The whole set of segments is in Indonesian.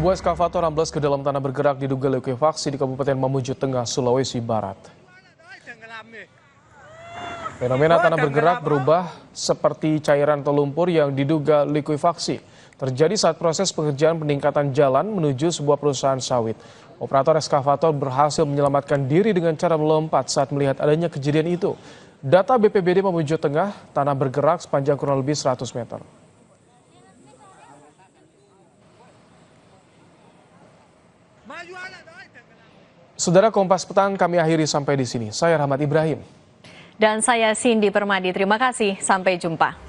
Sebuah eskavator amblas ke dalam tanah bergerak diduga likuifaksi di Kabupaten Mamuju Tengah, Sulawesi Barat. Fenomena tanah bergerak berubah seperti cairan atau lumpur yang diduga likuifaksi. Terjadi saat proses pengerjaan peningkatan jalan menuju sebuah perusahaan sawit. Operator eskavator berhasil menyelamatkan diri dengan cara melompat saat melihat adanya kejadian itu. Data BPBD Mamuju Tengah, tanah bergerak sepanjang kurang lebih 100 meter. Saudara, Kompas Petang kami akhiri sampai di sini. Saya Rahmat Ibrahim. Dan saya Cindy Permadi. Terima kasih. Sampai jumpa.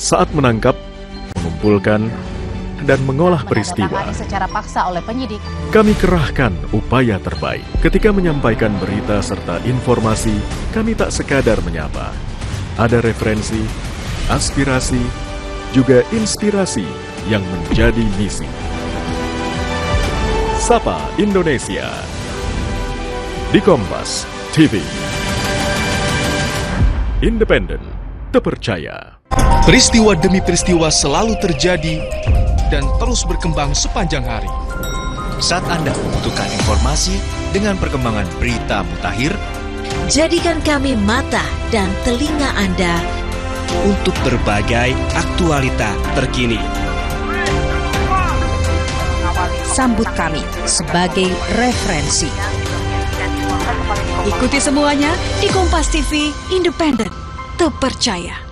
Saat menangkap, mengumpulkan, dan mengolah peristiwa, secara paksa oleh penyidik. Kami kerahkan upaya terbaik. Ketika menyampaikan berita serta informasi, kami tak sekadar menyapa. Ada referensi, aspirasi, juga inspirasi yang menjadi misi. Sapa Indonesia di Kompas TV. Independen, terpercaya. Peristiwa demi peristiwa selalu terjadi dan terus berkembang sepanjang hari. Saat Anda membutuhkan informasi dengan perkembangan berita mutakhir, jadikan kami mata dan telinga Anda untuk berbagai aktualita terkini. Sambut kami sebagai referensi. Ikuti semuanya di Kompas TV, Independen, terpercaya.